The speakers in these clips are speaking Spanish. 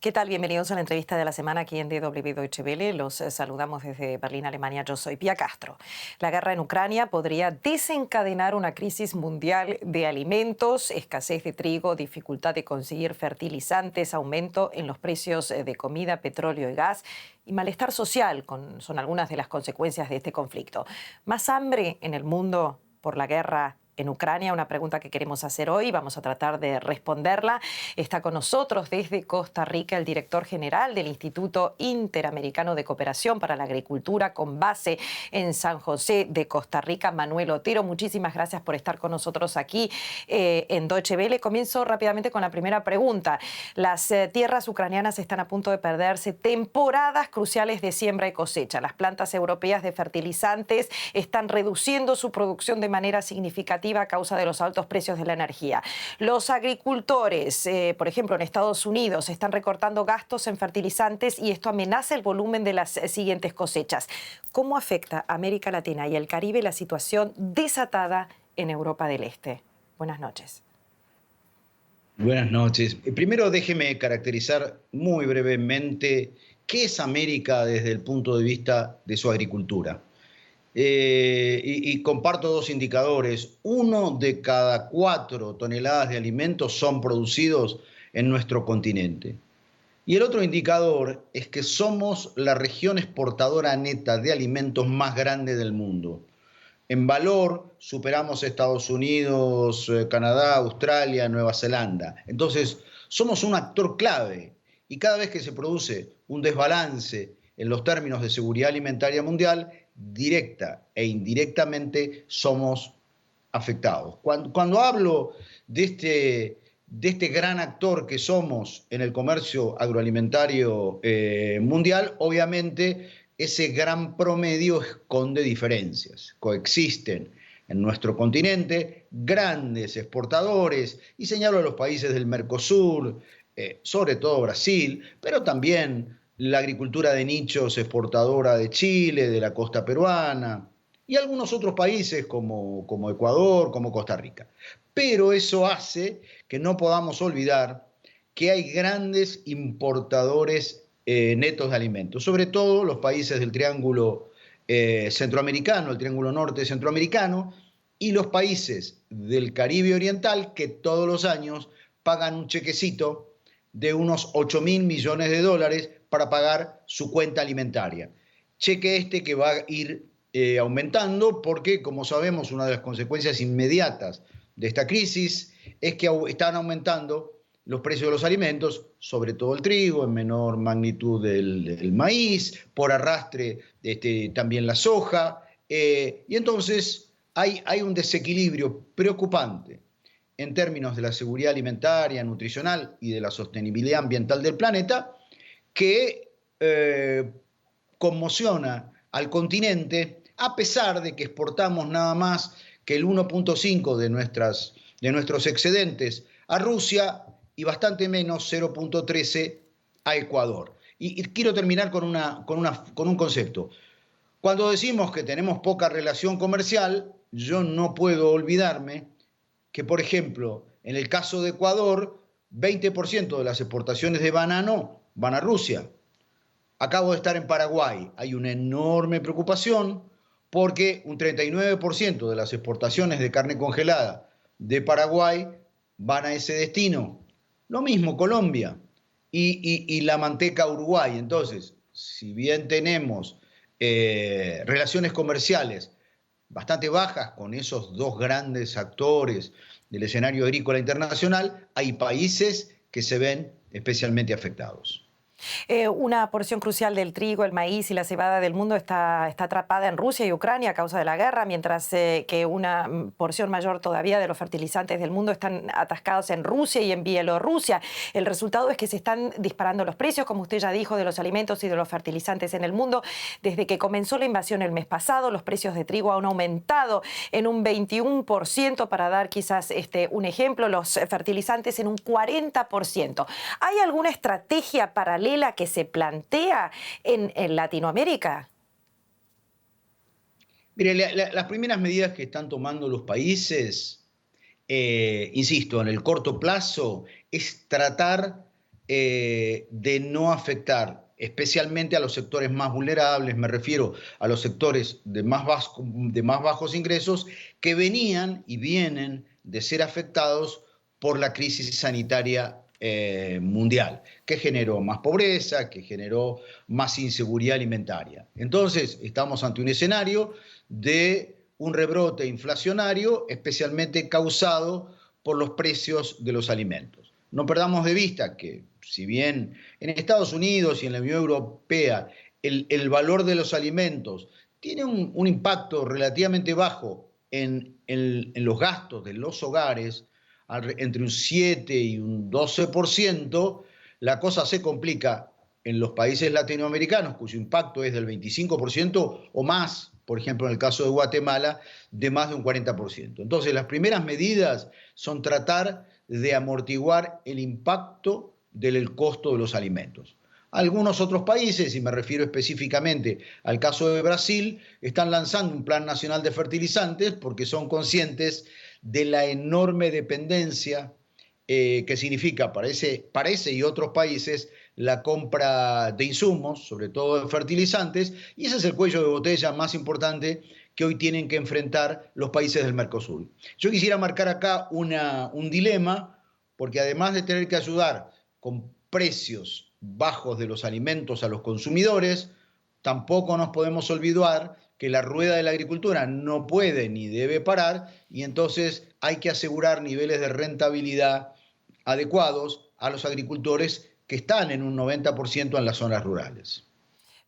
¿Qué tal? Bienvenidos a la entrevista de la semana aquí en DW Deutsche Welle. Los saludamos desde Berlín, Alemania. Yo soy Pia Castro. La guerra en Ucrania podría desencadenar una crisis mundial de alimentos, escasez de trigo, dificultad de conseguir fertilizantes, aumento en los precios de comida, petróleo y gas y malestar social son algunas de las consecuencias de este conflicto. ¿Más hambre en el mundo por la guerra en Ucrania? Una pregunta que queremos hacer hoy. Vamos a tratar de responderla. Está con nosotros desde Costa Rica el director general del Instituto Interamericano de Cooperación para la Agricultura, con base en San José de Costa Rica, Manuel Otero. Muchísimas gracias por estar con nosotros aquí en Deutsche Welle. Comienzo rápidamente con la primera pregunta. Las tierras ucranianas están a punto de perderse temporadas cruciales de siembra y cosecha. Las plantas europeas de fertilizantes están reduciendo su producción de manera significativa a causa de los altos precios de la energía. Los agricultores, por ejemplo, en Estados Unidos, están recortando gastos en fertilizantes y esto amenaza el volumen de las siguientes cosechas. ¿Cómo afecta a América Latina y el Caribe la situación desatada en Europa del Este? Buenas noches. Buenas noches. Primero déjeme caracterizar muy brevemente qué es América desde el punto de vista de su agricultura. Y comparto dos indicadores. Uno de cada 4 toneladas de alimentos son producidos en nuestro continente. Y el otro indicador es que somos la región exportadora neta de alimentos más grande del mundo. En valor superamos a Estados Unidos, Canadá, Australia, Nueva Zelanda. Entonces, somos un actor clave y cada vez que se produce un desbalance en los términos de seguridad alimentaria mundial, directa e indirectamente somos afectados. Cuando hablo de este gran actor que somos en el comercio agroalimentario mundial, obviamente ese gran promedio esconde diferencias. Coexisten en nuestro continente grandes exportadores, y señalo a los países del Mercosur, sobre todo Brasil, pero también la agricultura de nichos exportadora de Chile, de la costa peruana, y algunos otros países como Ecuador, como Costa Rica. Pero eso hace que no podamos olvidar que hay grandes importadores netos de alimentos, sobre todo los países del triángulo centroamericano, el triángulo norte centroamericano, y los países del Caribe oriental, que todos los años pagan un chequecito de unos 8.000 millones de dólares para pagar su cuenta alimentaria. Cheque este que va a ir aumentando porque, como sabemos, una de las consecuencias inmediatas de esta crisis es que están aumentando los precios de los alimentos, sobre todo el trigo, en menor magnitud el maíz, por arrastre también la soja, y entonces hay un desequilibrio preocupante en términos de la seguridad alimentaria, nutricional y de la sostenibilidad ambiental del planeta, que conmociona al continente, a pesar de que exportamos nada más que el 1,5 de nuestros excedentes a Rusia y bastante menos, 0,13 a Ecuador. Y quiero terminar con un concepto. Cuando decimos que tenemos poca relación comercial, yo no puedo olvidarme que, por ejemplo, en el caso de Ecuador, 20% de las exportaciones de banano van a Rusia. Acabo de estar en Paraguay. Hay una enorme preocupación porque un 39% de las exportaciones de carne congelada de Paraguay van a ese destino. Lo mismo Colombia y la manteca Uruguay. Entonces, si bien tenemos relaciones comerciales bastante bajas con esos dos grandes actores del escenario agrícola internacional, hay países que se ven especialmente afectados. Una porción crucial del trigo, el maíz y la cebada del mundo está atrapada en Rusia y Ucrania a causa de la guerra, mientras que una porción mayor todavía de los fertilizantes del mundo están atascados en Rusia y en Bielorrusia. El resultado es que se están disparando los precios, como usted ya dijo, de los alimentos y de los fertilizantes en el mundo. Desde que comenzó la invasión el mes pasado, los precios de trigo han aumentado en un 21%, para dar quizás un ejemplo, los fertilizantes en un 40%. ¿Hay alguna estrategia paralela que se plantea en Latinoamérica? Mire, las primeras medidas que están tomando los países, insisto, en el corto plazo, es tratar de no afectar especialmente a los sectores más vulnerables, me refiero a los sectores de más bajos ingresos, que venían y vienen de ser afectados por la crisis sanitaria mundial, que generó más pobreza, que generó más inseguridad alimentaria. Entonces, estamos ante un escenario de un rebrote inflacionario, especialmente causado por los precios de los alimentos. No perdamos de vista que, si bien en Estados Unidos y en la Unión Europea el valor de los alimentos tiene un impacto relativamente bajo en los gastos de los hogares, entre un 7 y un 12%, la cosa se complica en los países latinoamericanos, cuyo impacto es del 25% o más, por ejemplo, en el caso de Guatemala, de más de un 40%. Entonces, las primeras medidas son tratar de amortiguar el impacto del costo de los alimentos. Algunos otros países, y me refiero específicamente al caso de Brasil, están lanzando un plan nacional de fertilizantes porque son conscientes de la enorme dependencia que significa para ese y otros países la compra de insumos, sobre todo de fertilizantes, y ese es el cuello de botella más importante que hoy tienen que enfrentar los países del Mercosur. Yo quisiera marcar acá un dilema, porque además de tener que ayudar con precios bajos de los alimentos a los consumidores, tampoco nos podemos olvidar que la rueda de la agricultura no puede ni debe parar y entonces hay que asegurar niveles de rentabilidad adecuados a los agricultores que están en un 90% en las zonas rurales.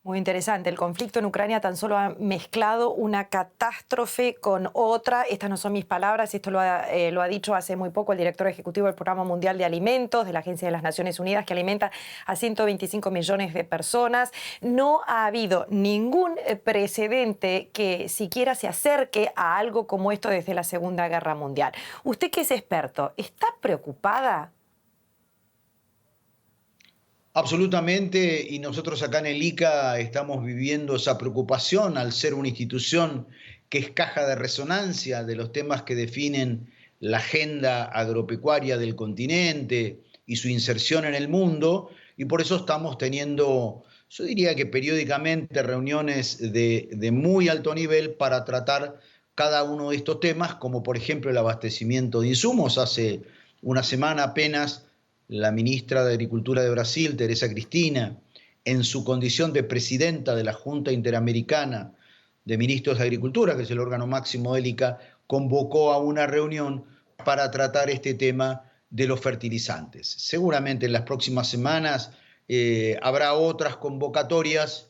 Muy interesante. El conflicto en Ucrania tan solo ha mezclado una catástrofe con otra. Estas no son mis palabras, esto lo ha dicho hace muy poco el director ejecutivo del Programa Mundial de Alimentos de la Agencia de las Naciones Unidas, que alimenta a 125 millones de personas. No ha habido ningún precedente que siquiera se acerque a algo como esto desde la Segunda Guerra Mundial. Usted, que es experto, ¿está preocupada? Absolutamente, y nosotros acá en el ICA estamos viviendo esa preocupación al ser una institución que es caja de resonancia de los temas que definen la agenda agropecuaria del continente y su inserción en el mundo, y por eso estamos teniendo, yo diría que periódicamente, reuniones de muy alto nivel para tratar cada uno de estos temas, como por ejemplo el abastecimiento de insumos. Hace una semana apenas la ministra de Agricultura de Brasil, Teresa Cristina, en su condición de presidenta de la Junta Interamericana de Ministros de Agricultura, que es el órgano máximo del ICA, convocó a una reunión para tratar este tema de los fertilizantes. Seguramente en las próximas semanas habrá otras convocatorias,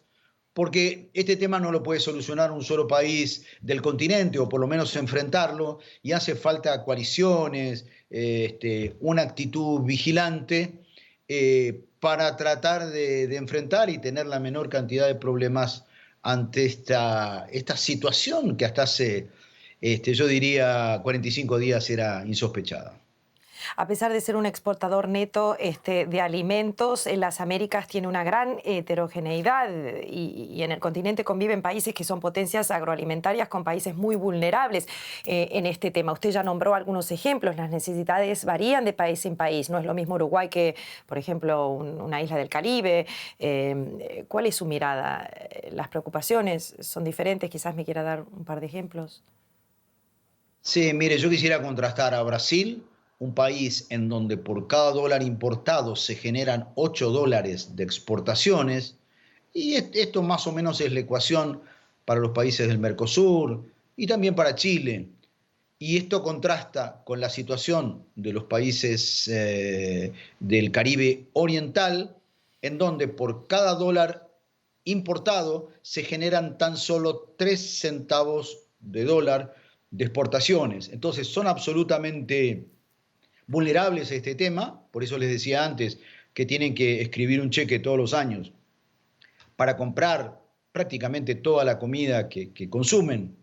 porque este tema no lo puede solucionar un solo país del continente, o por lo menos enfrentarlo, y hace falta coaliciones, una actitud vigilante para tratar de enfrentar y tener la menor cantidad de problemas ante esta situación que hasta hace, yo diría, 45 días era insospechada. A pesar de ser un exportador neto de alimentos, en las Américas tiene una gran heterogeneidad y en el continente conviven países que son potencias agroalimentarias con países muy vulnerables en este tema. Usted ya nombró algunos ejemplos, las necesidades varían de país en país. No es lo mismo Uruguay que, por ejemplo, una isla del Caribe. ¿Cuál es su mirada? ¿Las preocupaciones son diferentes? Quizás me quiera dar un par de ejemplos. Sí, mire, yo quisiera contrastar a Brasil, un país en donde por cada dólar importado se generan $8 de exportaciones, y esto más o menos es la ecuación para los países del Mercosur y también para Chile. Y esto contrasta con la situación de los países del Caribe Oriental, en donde por cada dólar importado se generan tan solo 3 centavos de dólar de exportaciones. Entonces son absolutamente vulnerables a este tema, por eso les decía antes que tienen que escribir un cheque todos los años para comprar prácticamente toda la comida que consumen.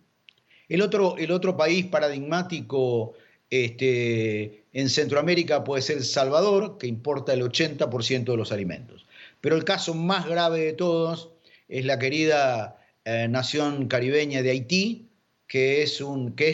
El otro país paradigmático en Centroamérica puede ser El Salvador, que importa el 80% de los alimentos. Pero el caso más grave de todos es la querida nación caribeña de Haití, que es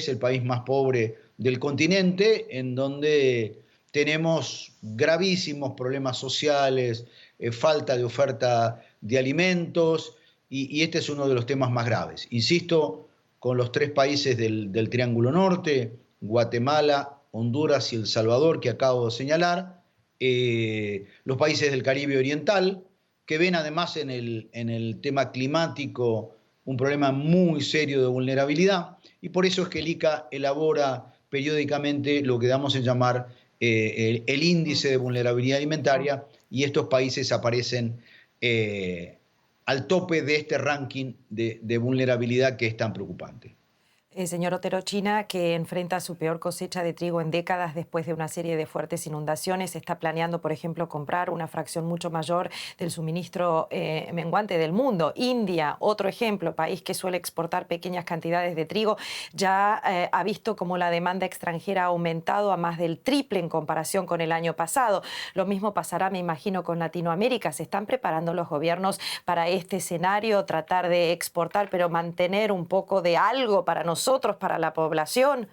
el país más pobre del continente, en donde tenemos gravísimos problemas sociales, falta de oferta de alimentos, y este es uno de los temas más graves. Insisto, con los tres países del Triángulo Norte, Guatemala, Honduras y El Salvador, que acabo de señalar, los países del Caribe Oriental, que ven además en el tema climático un problema muy serio de vulnerabilidad, y por eso es que el ICA elabora periódicamente lo que damos en llamar el índice de vulnerabilidad alimentaria, y estos países aparecen al tope de este ranking de vulnerabilidad que es tan preocupante. Señor Otero, China, que enfrenta su peor cosecha de trigo en décadas después de una serie de fuertes inundaciones, está planeando, por ejemplo, comprar una fracción mucho mayor del suministro menguante del mundo. India, otro ejemplo, país que suele exportar pequeñas cantidades de trigo, ya ha visto como la demanda extranjera ha aumentado a más del triple en comparación con el año pasado. Lo mismo pasará, me imagino, con Latinoamérica. ¿Se están preparando los gobiernos para este escenario, tratar de exportar, pero mantener un poco de algo para nosotros, para la población?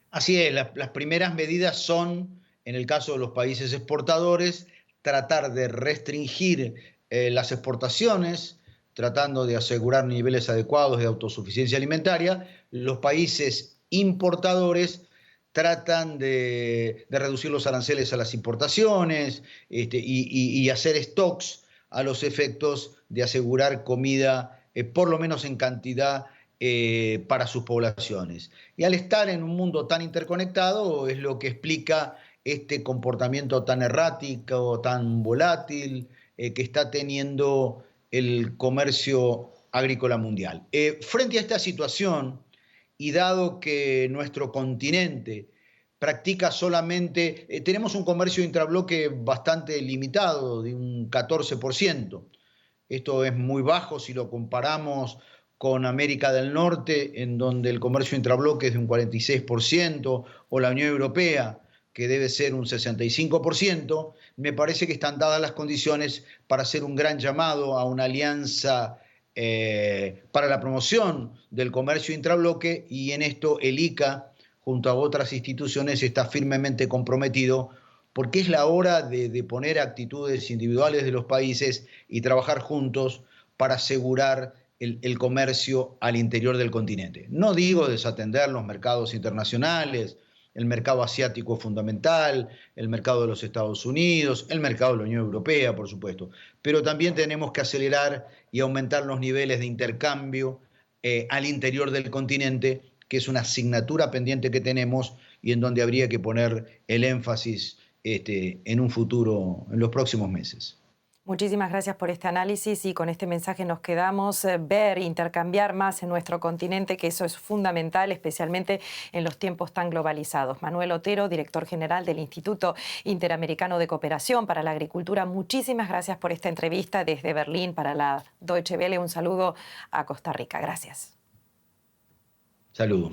Así es, las primeras medidas son, en el caso de los países exportadores, tratar de restringir las exportaciones, tratando de asegurar niveles adecuados de autosuficiencia alimentaria. Los países importadores tratan de reducir los aranceles a las importaciones, y hacer stocks a los efectos de asegurar comida, por lo menos en cantidad, para sus poblaciones. Y al estar en un mundo tan interconectado es lo que explica este comportamiento tan errático, tan volátil, que está teniendo el comercio agrícola mundial. Frente a esta situación, y dado que nuestro continente practica solamente, tenemos un comercio intrabloque bastante limitado, de un 14%. Esto es muy bajo si lo comparamos con América del Norte, en donde el comercio intrabloque es de un 46%, o la Unión Europea, que debe ser un 65%, me parece que están dadas las condiciones para hacer un gran llamado a una alianza para la promoción del comercio intrabloque, y en esto el ICA, junto a otras instituciones, está firmemente comprometido, porque es la hora de poner actitudes individuales de los países y trabajar juntos para asegurar el comercio al interior del continente. No digo desatender los mercados internacionales, el mercado asiático es fundamental, el mercado de los Estados Unidos, el mercado de la Unión Europea, por supuesto, pero también tenemos que acelerar y aumentar los niveles de intercambio al interior del continente, que es una asignatura pendiente que tenemos y en donde habría que poner el énfasis en un futuro, en los próximos meses. Muchísimas gracias por este análisis, y con este mensaje nos quedamos, ver, intercambiar más en nuestro continente, que eso es fundamental, especialmente en los tiempos tan globalizados. Manuel Otero, director general del Instituto Interamericano de Cooperación para la Agricultura, muchísimas gracias por esta entrevista desde Berlín para la Deutsche Welle. Un saludo a Costa Rica. Gracias. Saludo.